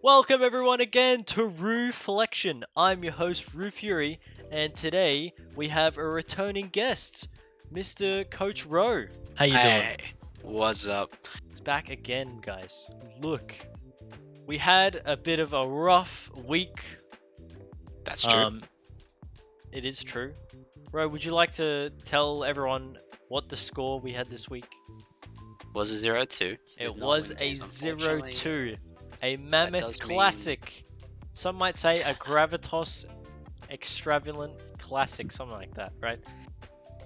Welcome everyone again to Reuflection. I'm your host Reufury, and today we have a returning guest, Mr. Coach Rowe. How you doing? Hey, what's up? It's back again, guys. Look, we had a bit of a rough week. That's true. It is true. Rowe, would you like to tell everyone what the score we had this week? Was a 0-2. It was a 0-2. A mammoth classic. Some might say a gravitas extravagant classic, something like that, right?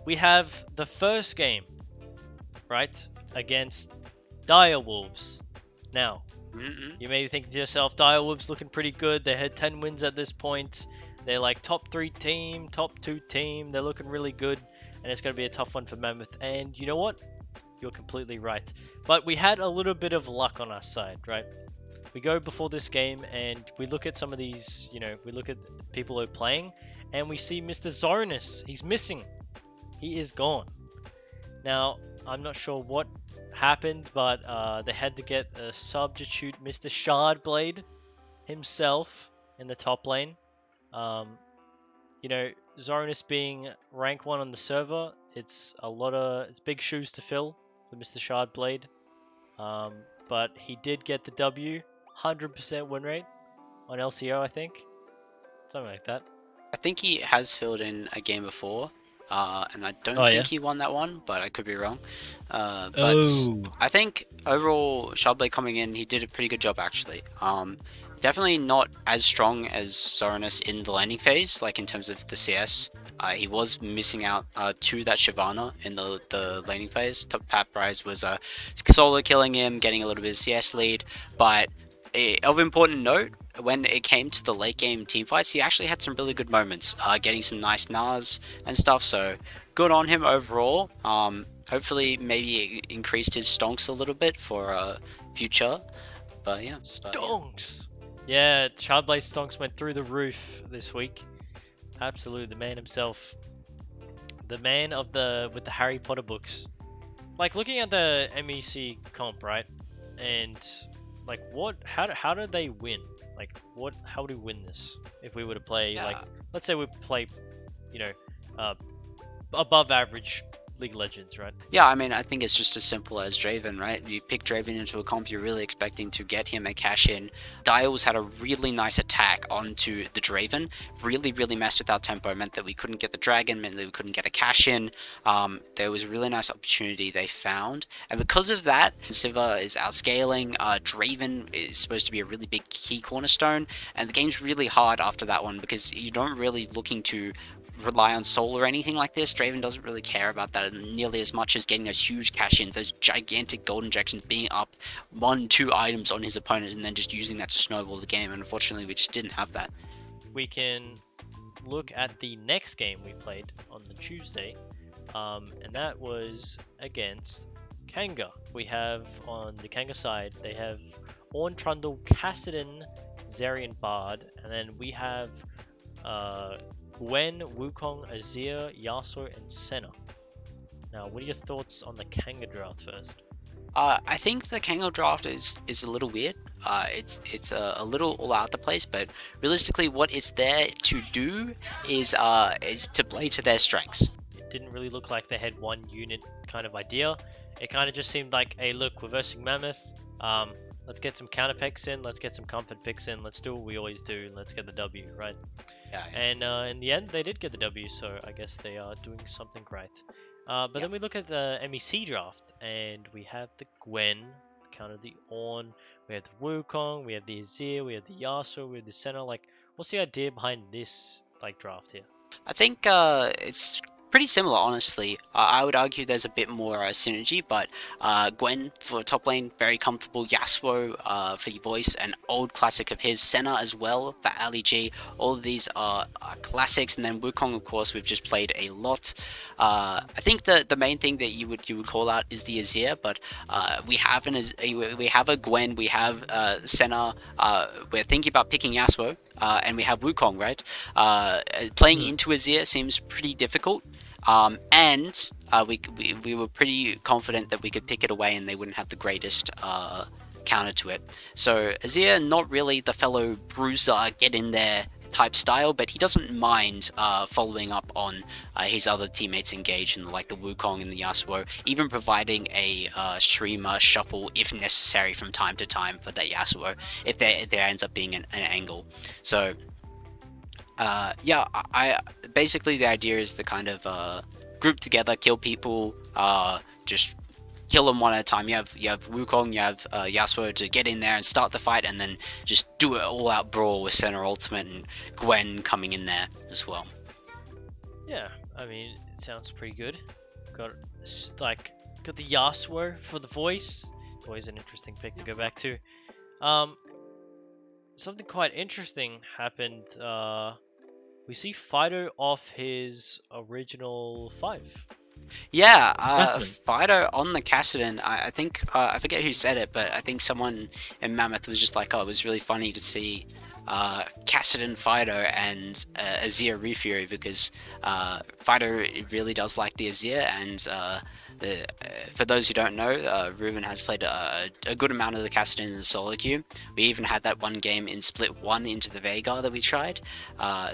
We have the first game, right, against Direwolves. Now, you may be thinking to yourself, Direwolves looking pretty good. They had 10 wins at this point. They're like top 3 team, top 2 team. They're looking really good, and it's going to be a tough one for Mammoth. And you know what? You're completely right. But we had a little bit of luck on our side, right? We go before this game and we look at some of these, we look at people who are playing and we see Mr. Zorinus. He's missing. He is gone. Now, I'm not sure what happened, but they had to get a substitute Mr. Shardblade himself in the top lane. Zorinus being rank 1 on the server, it's big shoes to fill for Mr. Shardblade. But he did get the W. 100% win rate on LCO, I think. Something like that. I think he has filled in a game before, and I don't think he won that one, but I could be wrong. I think overall, Shardblade coming in, he did a pretty good job actually. Definitely not as strong as Zorinus in the laning phase, like in terms of the CS. He was missing out to that Shyvana in the laning phase. Top Paprise was solo killing him, getting a little bit of CS lead, but of important note, when it came to the late game teamfights, he actually had some really good moments, getting some nice NARs and stuff, so good on him overall. Hopefully maybe it increased his stonks a little bit for future, but yeah. Stonks! Yeah, Shardblade stonks went through the roof this week. Absolutely, the man himself. The man with the Harry Potter books. Like, looking at the MEC comp, right? And like, how do they win? Like, how would we win this if we were to play, like, let's say we play, above average League of Legends, right? Yeah, I mean, I think it's just as simple as Draven, right? You pick Draven into a comp, you're really expecting to get him a cash in. Dials had a really nice attack onto the Draven, really messed with our tempo, meant that we couldn't get the dragon, meant that we couldn't get a cash in. There was a really nice opportunity they found, and because of that, Siva is outscaling. Draven is supposed to be a really big key cornerstone, and the game's really hard after that one because you don't really looking to rely on soul or anything like this. Draven doesn't really care about that nearly as much as getting those huge cash-ins, those gigantic gold injections, being up 1-2 items on his opponent and then just using that to snowball the game, and unfortunately we just didn't have that. We can look at the next game we played on the Tuesday, and that was against Kanga. We have on the Kanga side, they have Ornn, Trundle, Kassadin, Zerion, Bard, and then we have Gwen, Wukong, Azir, Yasuo, and Senna. Now, what are your thoughts on the Kanga draft first? I think the Kanga draft is a little weird. It's a little all out the place, but realistically, what it's there to do is to play to their strengths. It didn't really look like they had one unit kind of idea. It kind of just seemed like, hey, look, we're versing Mammoth. Let's get some counter picks in, let's get some comfort picks in, let's do what we always do, and let's get the W, right? Yeah. And in the end, they did get the W, so I guess they are doing something right. But then we look at the MEC draft, and we have the Gwen, counter the Ornn, we have the Wukong, we have the Azir, we have the Yasuo, we have the Senna. Like, what's the idea behind this draft here? I think it's pretty similar, honestly. I would argue there's a bit more synergy, but Gwen for top lane, very comfortable. Yasuo for your voice, an old classic of his. Senna as well for Ali G. All of these are classics, and then Wukong, of course, we've just played a lot. I think the main thing that you would call out is the Azir, but we have a Gwen, we have Senna. We're thinking about picking Yasuo, and we have Wukong, right? Playing into Azir seems pretty difficult. We were pretty confident that we could pick it away and they wouldn't have the greatest counter to it. So Azir, not really the fellow bruiser, get in there type style, but he doesn't mind following up on his other teammates engaged in like the Wukong and the Yasuo, even providing a streamer shuffle if necessary from time to time for that Yasuo if there ends up being an angle. So yeah, I basically the idea is to kind of group together, kill people, just kill them one at a time. You have Wukong, you have Yasuo to get in there and start the fight, and then just do it all out brawl with Senna ultimate and Gwen coming in there as well. Yeah, I mean, it sounds pretty good. Got the Yasuo for the voice. It's always an interesting pick to go back to. Something quite interesting happened. We see Fido off his original 5. Yeah, Fido on the Kassadin. I think I forget who said it, but I think someone in Mammoth was just like, "Oh, it was really funny to see Kassadin Fido and Azir Reufury, because Fido really does like the Azir, and for those who don't know, Ruben has played a good amount of the Kassadin in the solo queue. We even had that one game in Split 1 into the Veigar that we tried,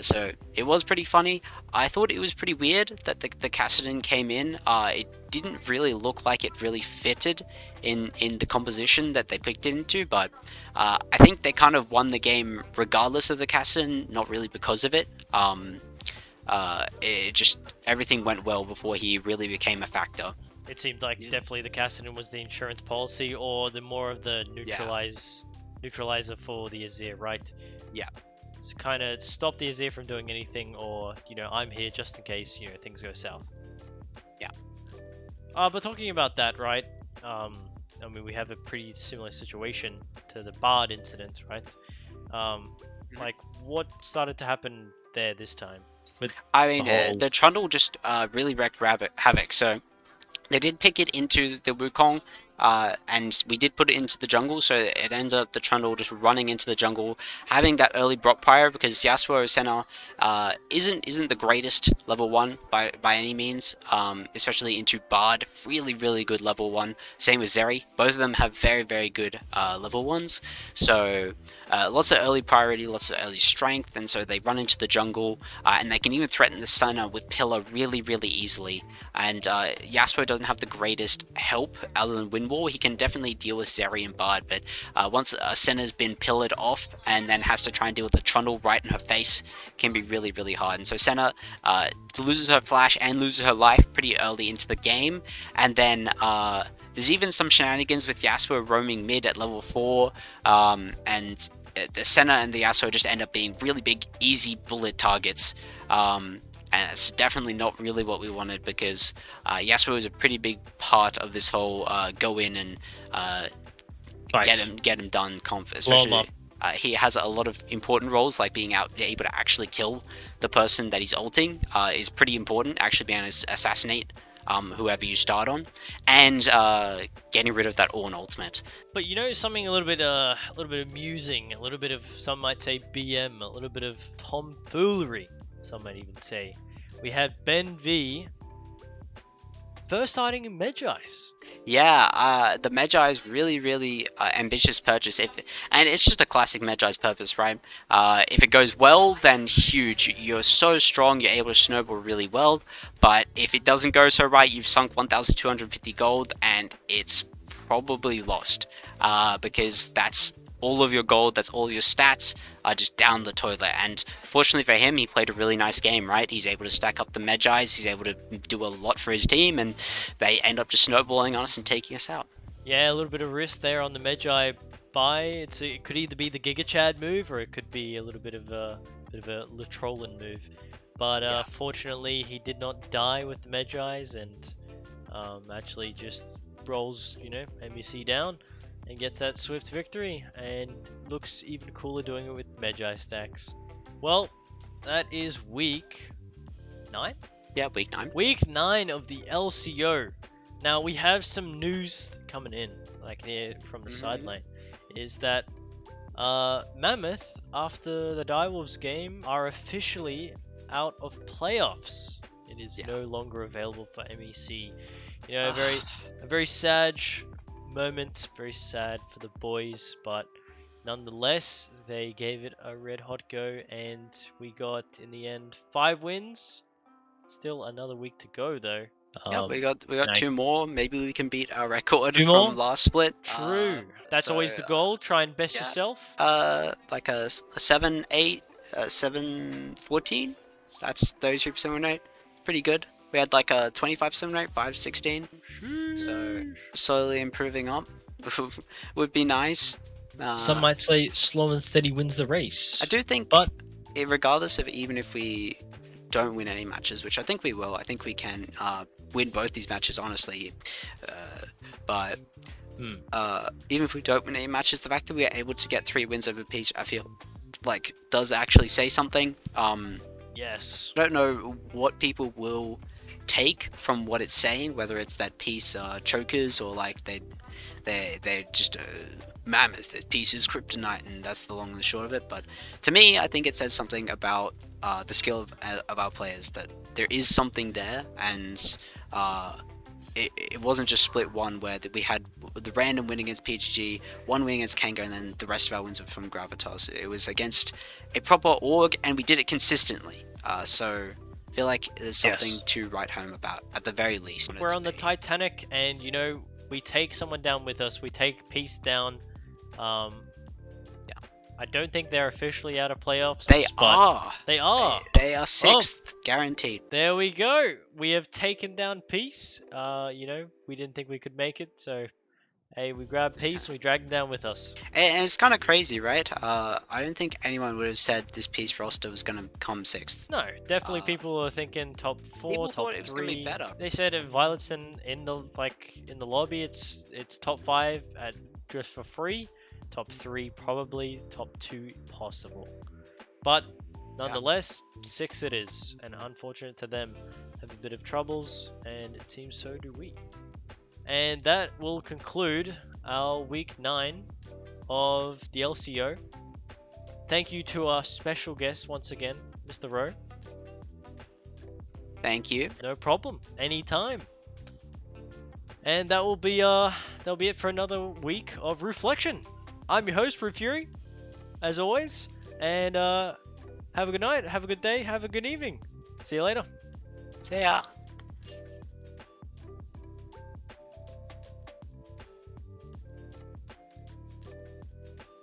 so it was pretty funny. I thought it was pretty weird that the Kassadin came in. It didn't really look like it really fitted in the composition that they picked it into, but I think they kind of won the game regardless of the Kassadin, not really because of it. It just, everything went well before he really became a factor. It seemed like definitely the Kassadin was the insurance policy, or the more of the neutralizer for the Azir, right? Yeah. So kind of stop the Azir from doing anything, or I'm here just in case things go south. Yeah. But talking about that, right? I mean, we have a pretty similar situation to the Bard incident, right? Like, what started to happen there this time? I mean, the Trundle just really wreaked havoc. So they did pick it into the Wukong, and we did put it into the jungle, so it ends up the Trundle just running into the jungle, having that early Brock Pyre, because Yasuo Senna isn't the greatest level 1 by any means, especially into Bard. Really good level 1. Same with Zeri. Both of them have very good level 1s. So lots of early priority, lots of early strength, and so they run into the jungle, and they can even threaten the Senna with Pillar really easily. And Yasuo doesn't have the greatest help other than Wind Wall. He can definitely deal with Zeri and Bard, but once Senna's been pillared off and then has to try and deal with the Trundle right in her face, can be really hard. And so Senna loses her flash and loses her life pretty early into the game, and then there's even some shenanigans with Yasuo roaming mid at level 4, and the Senna and the Yasuo just end up being really big, easy bullet targets. And it's definitely not really what we wanted, because Yasuo is a pretty big part of this whole go in and get him done comp, especially. He has a lot of important roles, like being able to actually kill the person that he's ulting is pretty important. Actually being able to assassinate whoever you start on, and getting rid of that Ornn ultimate. But something a little bit amusing, a little bit of, some might say BM, a little bit of tomfoolery, some might even say. We had Ben V first sighting in Medjai's. Yeah, the Medjai's really ambitious purchase. And it's just a classic Medjai's purpose, right? If it goes well, then huge. You're so strong, you're able to snowball really well. But if it doesn't go so right, you've sunk 1,250 gold, and it's probably lost. Because that's all of your gold, that's all your stats are just down the toilet. And fortunately for him, he played a really nice game, right? He's able to stack up the Medjai's, he's able to do a lot for his team, and they end up just snowballing on us and taking us out. Yeah, a little bit of risk there on the Medjai buy. It could either be the Giga Chad move, or it could be a little bit of a Latrolin move. But fortunately, he did not die with the Medjai's, and actually just rolls, MEC down and gets that swift victory, and looks even cooler doing it with Medjai stacks. Well, that is week 9? Yeah, week 9. Week 9 of the LCO. Now, we have some news coming in, like here from the sideline, is that Mammoth, after the Direwolves game, are officially out of playoffs. It is no longer available for MEC. A very sad moment, very sad for the boys, but nonetheless, they gave it a red hot go, and we got, in the end, 5 wins. Still another week to go, though. Yeah, we got 2 more. Maybe we can beat our record from more? last split. True. That's always the goal. Try and best yourself. Like a 7-8, 7-14. That's 33% win rate. Pretty good. We had like a 25% win rate, 5-16. So slowly improving up would be nice. Some might say slow and steady wins the race. I do think, but regardless of even if we don't win any matches, which I think we will, I think we can win both these matches, honestly. But even if we don't win any matches, the fact that we are able to get 3 wins over Peach, I feel like does actually say something. Yes. I don't know what people will take from what it's saying, whether it's that Peace chokers or like they're just mammoth, that Peace is kryptonite, and that's the long and the short of it. But to me, I think it says something about the skill of our players, that there is something there, and it wasn't just split one where we had the random win against PGG, one win against Kango, and then the rest of our wins were from Gravitas. It was against a proper org, and we did it consistently. So I feel like there's something to write home about, at the very least. We're on the Titanic, and you know, we take someone down with us. We take Peace down. I don't think they're officially out of playoffs. They are. They are. They are 6th, guaranteed. There we go. We have taken down Peace. You know, we didn't think we could make it, so hey, we grabbed Peace and we dragged them down with us. And it's kind of crazy, right? I don't think anyone would have said this Peace roster was going to come 6th. No, definitely people were thinking top 4, people top thought 3. It was going to be better. They said if Violet's in the lobby, it's top 5 at just for free. Top 3 probably, top 2 possible. But nonetheless, 6 it is, and unfortunate to them, have a bit of troubles, and it seems so do we. And that will conclude our week 9 of the LCO. Thank you to our special guest once again, Mr. Rowe. Thank you. No problem, anytime. And that will be that'll be it for another week of Reuflection. I'm your host, Reufury, as always, and have a good night, have a good day, have a good evening. See you later. See ya.